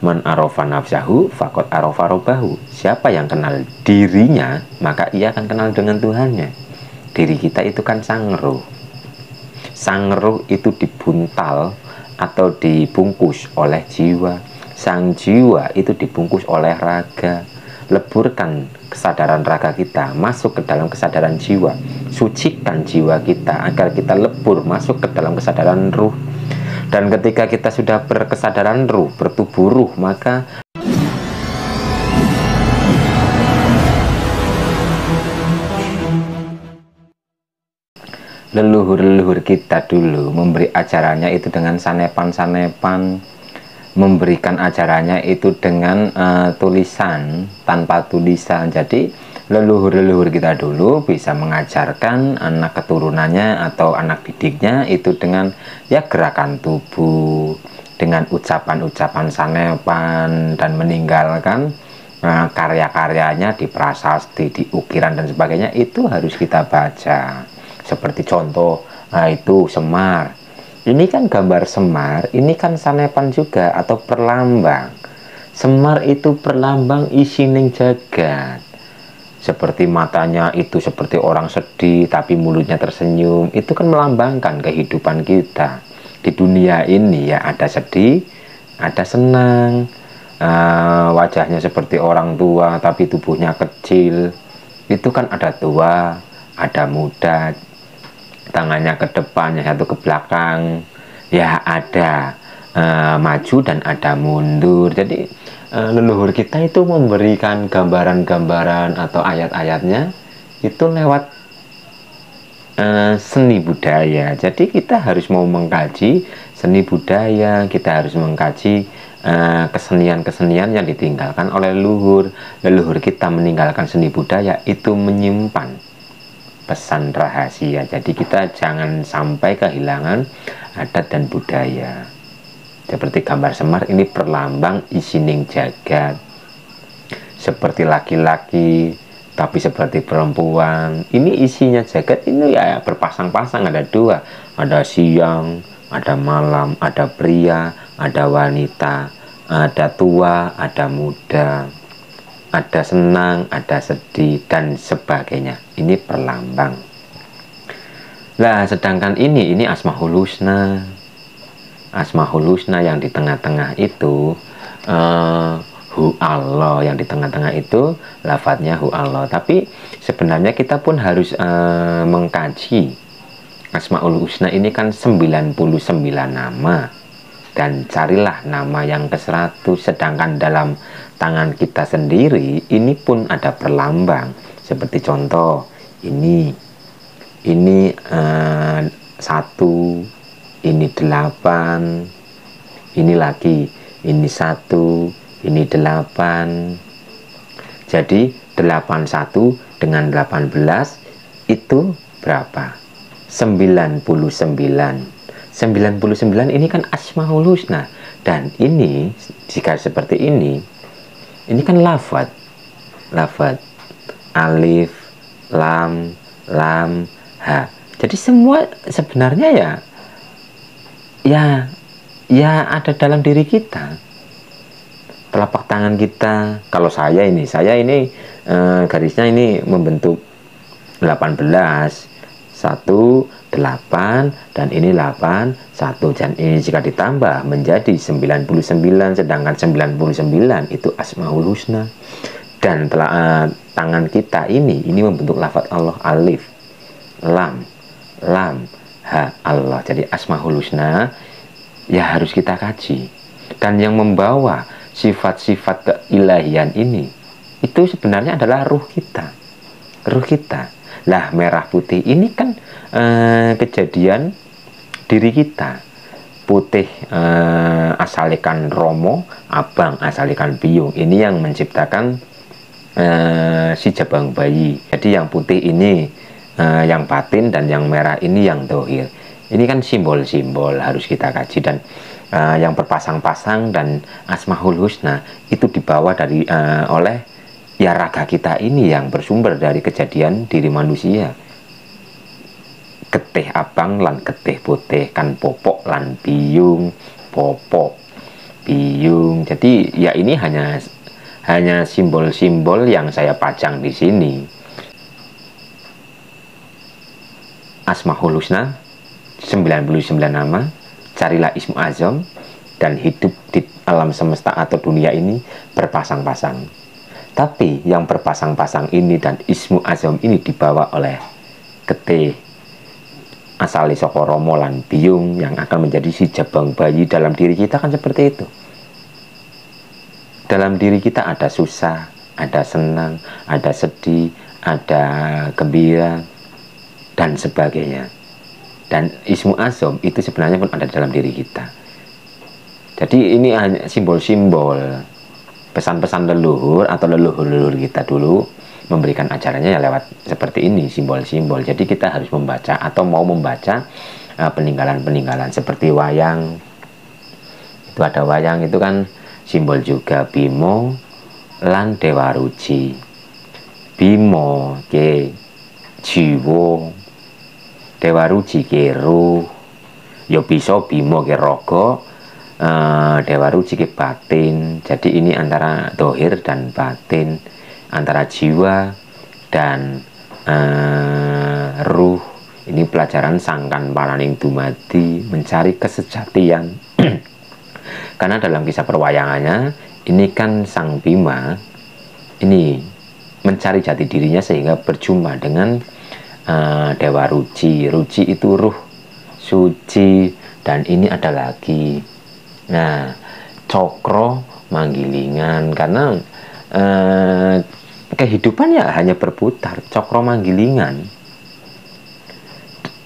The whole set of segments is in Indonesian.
Man arofa nafsahu faqad arofa robbahu. Siapa yang kenal dirinya, maka ia akan kenal dengan Tuhannya. Diri kita itu kan sang roh. Sang roh itu dibuntal atau dibungkus oleh jiwa. Sang jiwa itu dibungkus oleh raga. Leburkan kesadaran raga kita masuk ke dalam kesadaran jiwa. Sucikan jiwa kita agar kita lebur masuk ke dalam kesadaran ruh. Dan ketika kita sudah berkesadaran ruh, bertubuh ruh, maka leluhur-leluhur kita dulu memberi ajarannya itu dengan sanepan-sanepan, memberikan ajarannya itu dengan tulisan, tanpa tulisan. Jadi leluhur-leluhur kita dulu bisa mengajarkan anak keturunannya atau anak didiknya itu dengan ya gerakan tubuh, dengan ucapan-ucapan sanepan, dan meninggalkan karya-karyanya di prasasti, di ukiran dan sebagainya. Itu harus kita baca. Seperti contoh, itu Semar. Ini kan gambar Semar, ini kan sanepan juga atau perlambang. Semar itu perlambang isining jagat. Seperti matanya itu seperti orang sedih, tapi mulutnya tersenyum. Itu kan melambangkan kehidupan kita. Di dunia ini ya ada sedih, ada senang. Wajahnya seperti orang tua, tapi tubuhnya kecil. Itu kan ada tua, ada muda. Tangannya ke depan, yang satu ke belakang. Ya ada maju dan ada mundur. Jadi leluhur kita itu memberikan gambaran-gambaran atau ayat-ayatnya itu lewat seni budaya. Jadi kita harus mau mengkaji seni budaya, kita harus mengkaji kesenian-kesenian yang ditinggalkan oleh leluhur. Leluhur kita meninggalkan seni budaya itu menyimpan pesan rahasia. Jadi kita jangan sampai kehilangan adat dan budaya. Seperti gambar Semar, ini perlambang isining jagat. Seperti laki-laki, tapi seperti perempuan. Ini isinya jagat, ini ya berpasang-pasang, ada dua. Ada siang, ada malam, ada pria, ada wanita, ada tua, ada muda, ada senang, ada sedih, dan sebagainya. Ini perlambang. Nah, sedangkan ini Asmaul Husna. Asmaul Husna yang di tengah-tengah itu Hu Allah, yang di tengah-tengah itu lafadznya Hu Allah. Tapi sebenarnya kita pun harus mengkaji Asmaul Husna ini kan 99 nama, dan carilah nama yang ke-100. Sedangkan dalam tangan kita sendiri ini pun ada perlambang. Seperti contoh ini 1, ini 8, ini lagi, ini 1, ini 8. Jadi 81 dengan 18 itu berapa? 99. 99 ini kan Asmaul Husna. Dan ini, jika seperti ini kan lafad. Alif, lam, ha. Jadi semua sebenarnya ya ada dalam diri kita. Telapak tangan kita, kalau saya ini garisnya ini membentuk 18, 1, 8, dan ini 8, 1, dan ini jika ditambah menjadi 99, sedangkan 99 itu Asmaul Husna. Dan tangan kita ini membentuk lafaz Allah, alif, lam, ha, Allah. Jadi Asmaul Husna ya harus kita kaji. Dan yang membawa sifat-sifat keilahian ini itu sebenarnya adalah ruh kita. Lah, merah putih ini kan kejadian diri kita. Putih asalikan Romo, abang asalikan Biung. Ini yang menciptakan si jabang bayi. Jadi yang putih ini yang batin, dan yang merah ini yang dohir. Ini kan simbol-simbol harus kita kaji. Dan yang berpasang-pasang dan Asmaul Husna itu dibawa oleh ya raga kita ini yang bersumber dari kejadian diri manusia. Getih abang lan getih putih, kan popok lan biung popok. biyung. Jadi ya ini hanya simbol-simbol yang saya pajang di sini. Asmaul Husna 99 nama, carilah Ismu Azam, dan hidup di alam semesta atau dunia ini berpasang-pasang. Tapi yang berpasang-pasang ini dan Ismu Azam ini dibawa oleh getih asali saka Rama lan biyung yang akan menjadi si jabang bayi dalam diri kita, kan seperti itu. Dalam diri kita ada susah, ada senang, ada sedih, ada gembira, dan sebagainya. Dan Ismu Azam itu sebenarnya pun ada dalam diri kita. Jadi ini hanya simbol-simbol pesan-pesan leluhur atau leluhur-leluhur kita dulu memberikan ajarannya ya lewat seperti ini, simbol-simbol. Jadi kita harus membaca atau mau membaca peninggalan-peninggalan seperti wayang. Itu ada wayang, itu kan simbol juga Bimo lan Dewa Ruci. Bimo ke jiwa, Dewa Ruci ke ruh. Ya bisa Bimo ke raga, Dewa Ruci ke batin. Jadi ini antara dohir dan batin, antara jiwa dan ruh. Ini pelajaran sangkan paraning dumadi, mencari kesejatian. Karena dalam kisah perwayangannya ini kan Sang Bima ini mencari jati dirinya sehingga berjumpa dengan Dewa Ruci. Ruci itu ruh suci, dan ini ada lagi. Nah, cokro manggilingan, karena kehidupan ya hanya berputar, cokro manggilingan.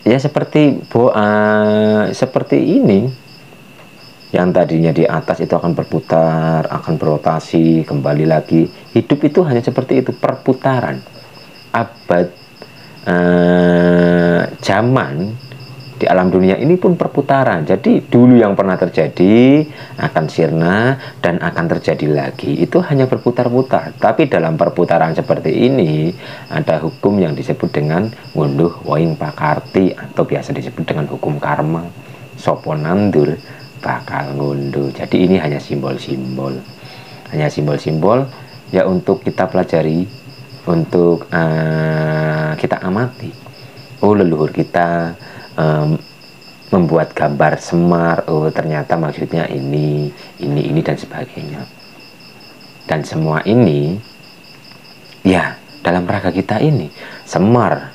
Ya seperti seperti ini, yang tadinya di atas itu akan berputar, akan berotasi, kembali lagi. Hidup itu hanya seperti itu, perputaran. Abad zaman di alam dunia ini pun perputaran. Jadi dulu yang pernah terjadi akan sirna dan akan terjadi lagi. Itu hanya berputar-putar. Tapi dalam perputaran seperti ini ada hukum yang disebut dengan ngunduh woing pakarti, atau biasa disebut dengan hukum karma. Sopo nandur bakal ngunduh. Jadi ini hanya simbol-simbol. Hanya simbol-simbol ya untuk kita pelajari, untuk kita amati. Oh, leluhur kita membuat gambar Semar, oh ternyata maksudnya ini dan sebagainya. Dan semua ini ya dalam rangka kita ini. Semar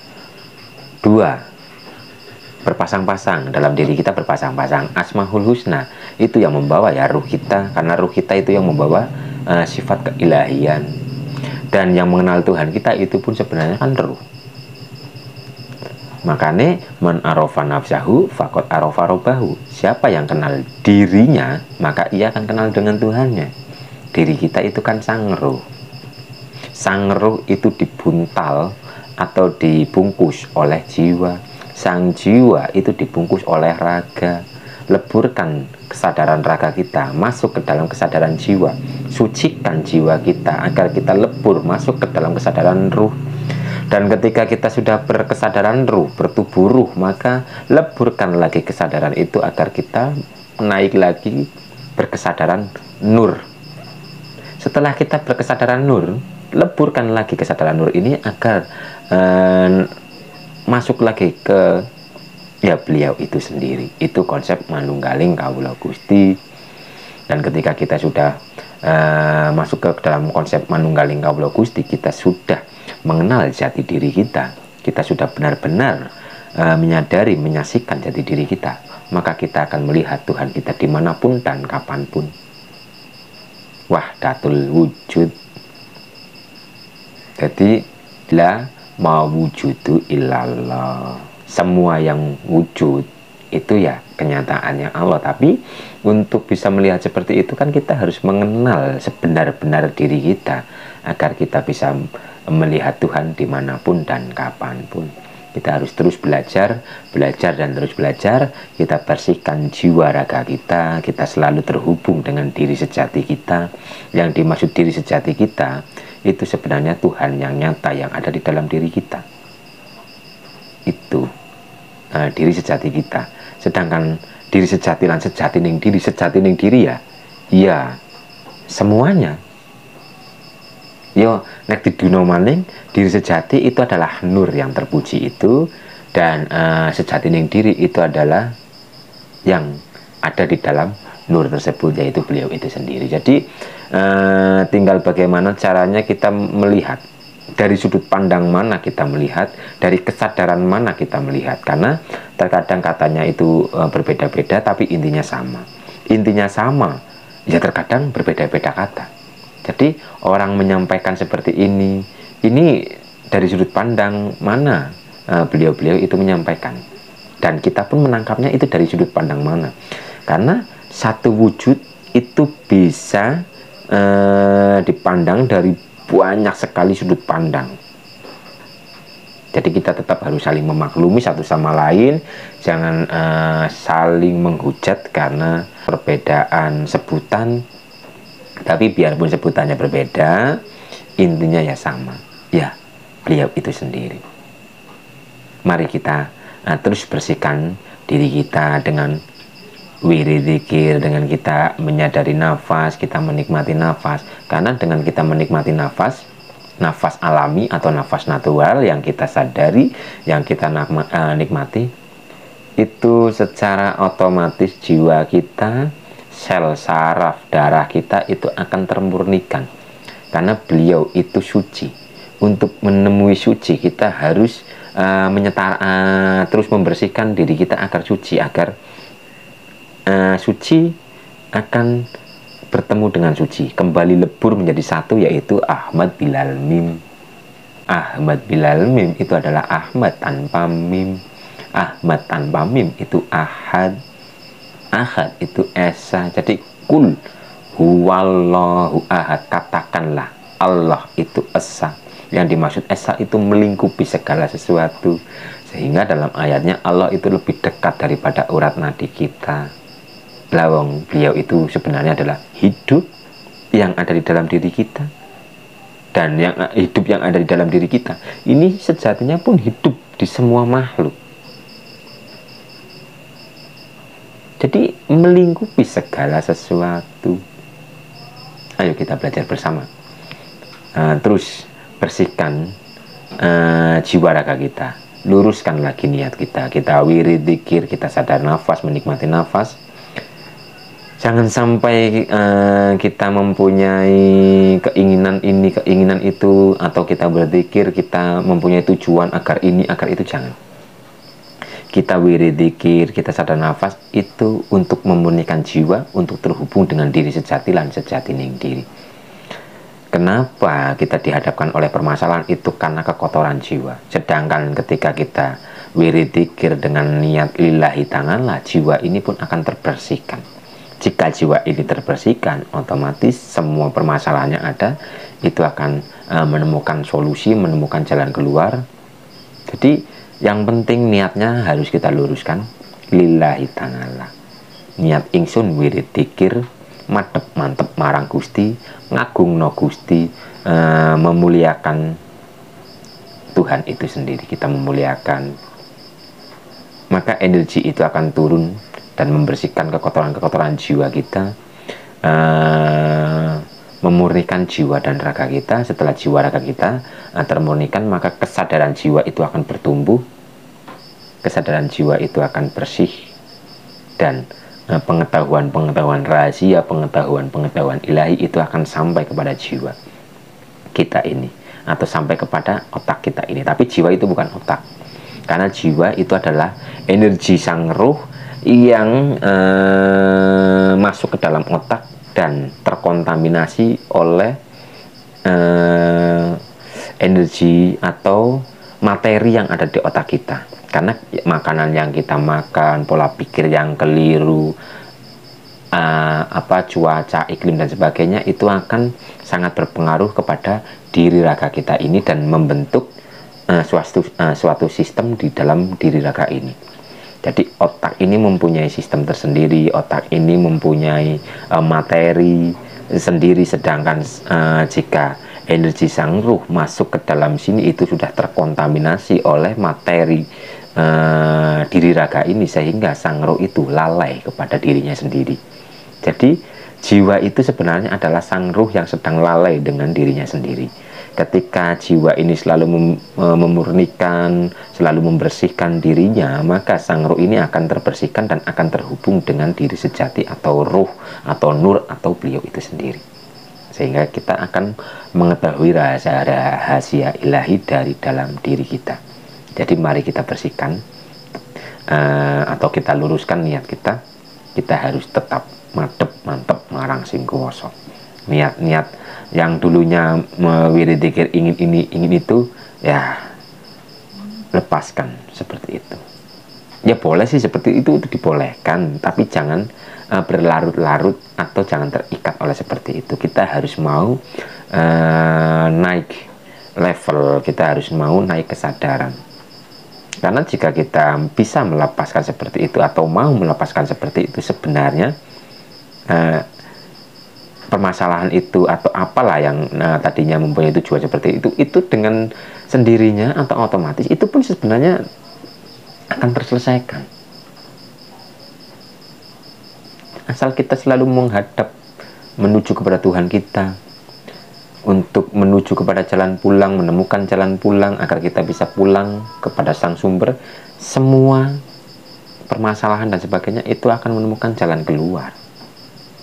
2 berpasang-pasang, dalam diri kita berpasang-pasang. Asmaul Husna itu yang membawa ya ruh kita, karena ruh kita itu yang membawa sifat keilahian. Dan yang mengenal Tuhan kita itu pun sebenarnya kan ruh. Makanya man arofa nafsahu fakot arofa robahu. Siapa yang kenal dirinya, maka ia akan kenal dengan Tuhannya. Diri kita itu kan sang ruh. Sang ruh itu dibuntal atau dibungkus oleh jiwa. Sang jiwa itu dibungkus oleh raga. Leburkan kesadaran raga kita masuk ke dalam kesadaran jiwa. Sucikan jiwa kita agar kita lebur masuk ke dalam kesadaran ruh. Dan ketika kita sudah berkesadaran ruh, bertubuh ruh, maka leburkan lagi kesadaran itu agar kita naik lagi berkesadaran nur. Setelah kita berkesadaran nur, leburkan lagi kesadaran nur ini agar masuk lagi ke ya beliau itu sendiri. Itu konsep manunggaling kawula Gusti. Dan ketika kita sudah masuk ke dalam konsep manunggaling kawula Gusti, kita sudah mengenal jati diri kita, kita sudah benar-benar menyadari, menyaksikan jati diri kita, maka kita akan melihat Tuhan kita dimanapun dan kapanpun. Wahdatul wujud. Jadi la mawujudu illallah. Semua yang wujud itu ya kenyataannya Allah. Tapi untuk bisa melihat seperti itu kan kita harus mengenal sebenar-benar diri kita, agar kita bisa melihat Tuhan dimanapun dan kapanpun. Kita harus terus belajar dan terus belajar. Kita bersihkan jiwa raga kita. Kita selalu terhubung dengan diri sejati kita. Yang dimaksud diri sejati kita itu sebenarnya Tuhan yang nyata yang ada di dalam diri kita. Itu diri sejati kita. Sedangkan diri sejati lan sejati ning diri ya Ya, semuanya. Yo, nek diduno maning diri sejati itu adalah nur yang terpuji itu, dan sejati ning diri itu adalah yang ada di dalam nur tersebut, yaitu beliau itu sendiri. Jadi tinggal bagaimana caranya kita melihat, dari sudut pandang mana kita melihat, dari kesadaran mana kita melihat. Karena terkadang katanya itu berbeda-beda tapi intinya sama. Intinya sama, ya terkadang berbeda-beda kata. Jadi orang menyampaikan seperti ini dari sudut pandang mana beliau-beliau itu menyampaikan, dan kita pun menangkapnya itu dari sudut pandang mana. Karena satu wujud itu bisa dipandang dari banyak sekali sudut pandang. Jadi kita tetap harus saling memaklumi satu sama lain, jangan saling menghujat karena perbedaan sebutan. Tapi biarpun sebutannya berbeda, intinya ya sama. Ya, beliau itu sendiri. Mari kita terus bersihkan diri kita dengan wirid dzikir, dengan kita menyadari nafas, kita menikmati nafas. Karena dengan kita menikmati nafas, nafas alami atau nafas natural yang kita sadari, yang kita nikmati, itu secara otomatis jiwa kita, sel saraf darah kita itu akan termurnikan. Karena beliau itu suci. Untuk menemui suci kita harus terus membersihkan diri kita agar suci, agar suci akan bertemu dengan suci, kembali lebur menjadi satu, yaitu Ahmad Bilal Mim. Ahmad Bilal Mim itu adalah Ahmad tanpa mim. Ahmad tanpa mim itu Ahad. Ahad itu Esa. Jadi kul huwallahu ahad, katakanlah Allah itu Esa. Yang dimaksud Esa itu melingkupi segala sesuatu, sehingga dalam ayatnya Allah itu lebih dekat daripada urat nadi kita. Lawang beliau itu sebenarnya adalah hidup yang ada di dalam diri kita, dan yang hidup yang ada di dalam diri kita ini sejatinya pun hidup di semua makhluk. Jadi melingkupi segala sesuatu. Ayo kita belajar bersama. Terus bersihkan jiwa raga kita. Luruskan lagi niat kita. Kita wirid dzikir, kita sadar nafas, menikmati nafas. Jangan sampai kita mempunyai keinginan ini, keinginan itu, atau kita berzikir, kita mempunyai tujuan agar ini, agar itu, jangan. Kita wirid dzikir, kita sadar nafas, itu untuk memurnikan jiwa, untuk terhubung dengan diri sejati lan sejati ning diri. Kenapa kita dihadapkan oleh permasalahan itu? Karena kekotoran jiwa. Sedangkan ketika kita wirid dzikir dengan niat lillahi ta'ala, jiwa ini pun akan terbersihkan. Jika jiwa ini terbersihkan, otomatis semua permasalahan yang ada itu akan menemukan solusi, menemukan jalan keluar. Jadi yang penting niatnya harus kita luruskan lillahi ta'ala. Niat ingsun wirid dzikir madhep mantep marang Gusti, ngagungno Gusti, memuliakan Tuhan itu sendiri. Kita memuliakan, maka energi itu akan turun dan membersihkan kekotoran-kekotoran jiwa kita, memurnikan jiwa dan raga kita. Setelah jiwa raga kita termurnikan, maka kesadaran jiwa itu akan bertumbuh, kesadaran jiwa itu akan bersih, dan pengetahuan-pengetahuan rahasia, pengetahuan-pengetahuan ilahi itu akan sampai kepada jiwa kita ini, atau sampai kepada otak kita ini. Tapi jiwa itu bukan otak, karena jiwa itu adalah energi sang ruh yang masuk ke dalam otak dan terkontaminasi oleh energi atau materi yang ada di otak kita. Karena makanan yang kita makan, pola pikir yang keliru, cuaca, iklim dan sebagainya, itu akan sangat berpengaruh kepada diri raga kita ini dan membentuk suatu sistem di dalam diri raga ini. Jadi otak ini mempunyai sistem tersendiri, otak ini mempunyai materi sendiri, sedangkan jika energi sang ruh masuk ke dalam sini, itu sudah terkontaminasi oleh materi diri raga ini, sehingga sang ruh itu lalai kepada dirinya sendiri. Jadi Jiwa itu sebenarnya adalah sang ruh yang sedang lalai dengan dirinya sendiri. Ketika jiwa ini selalu memurnikan, selalu membersihkan dirinya, maka sang ruh ini akan terbersihkan dan akan terhubung dengan diri sejati atau ruh atau nur atau beliau itu sendiri. Sehingga kita akan mengetahui rahasia ilahi dari dalam diri kita. Jadi mari kita bersihkan atau kita luruskan niat kita. Kita harus tetap mantep marang sing kuwasa. Niat-niat yang dulunya wirid dzikir ingin ini ingin itu, ya lepaskan seperti itu. Ya boleh sih seperti itu dibolehkan, tapi jangan berlarut-larut atau jangan terikat oleh seperti itu. Kita harus mau naik level, kita harus mau naik kesadaran. Karena jika kita bisa melepaskan seperti itu atau mau melepaskan seperti itu, sebenarnya permasalahan itu atau apalah yang tadinya mempunyai tujuan seperti itu dengan sendirinya atau otomatis itu pun sebenarnya akan terselesaikan. Asal kita selalu menghadap menuju kepada Tuhan kita, untuk menuju kepada jalan pulang, menemukan jalan pulang agar kita bisa pulang kepada sang sumber, semua permasalahan dan sebagainya itu akan menemukan jalan keluar.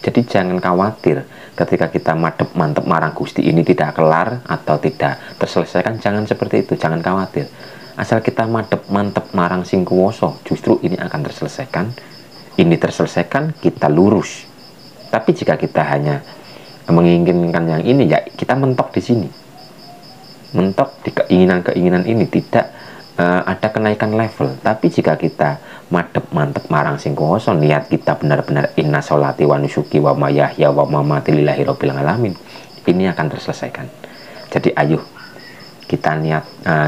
Jadi jangan khawatir ketika kita mantep marang Gusti ini tidak kelar atau tidak terselesaikan, jangan seperti itu, jangan khawatir. Asal kita mantep marang sing kuwasa, justru ini akan terselesaikan. Ini terselesaikan, kita lurus. Tapi jika kita hanya menginginkan yang ini, ya kita mentok di sini. Mentok di keinginan-keinginan ini, tidak ada kenaikan level. Tapi jika kita mantep marang sing kuwasa, niat kita benar-benar inna sholati wa nusuki wa mayahya wa mamati lillahi rabbil alamin, ini akan terselesaikan. Jadi ayo kita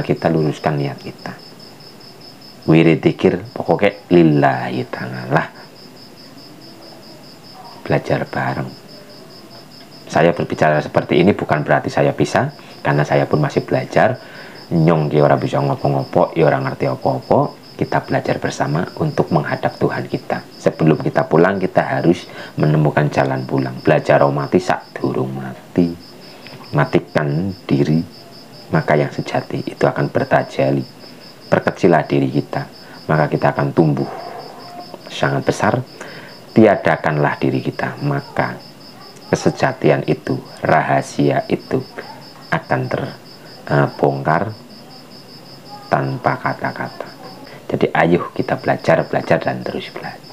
kita luruskan niat kita. Wirid dzikir pokoknya lillahi ta'ala. Belajar bareng. Saya berbicara seperti ini bukan berarti saya bisa, karena saya pun masih belajar. Nyong ki ora bisa ngopo-ngopo, ya ora ngerti apa-apa. Kita belajar bersama untuk menghadap Tuhan kita. Sebelum kita pulang, kita harus menemukan jalan pulang. Belajar mati sak durung mati. Matikan diri, maka yang sejati itu akan bertajali. Perkecillah diri kita, maka kita akan tumbuh sangat besar. Tiadakanlah diri kita, maka kesejatian itu, rahasia itu akan terbongkar tanpa kata-kata. Jadi ayo kita belajar dan terus belajar.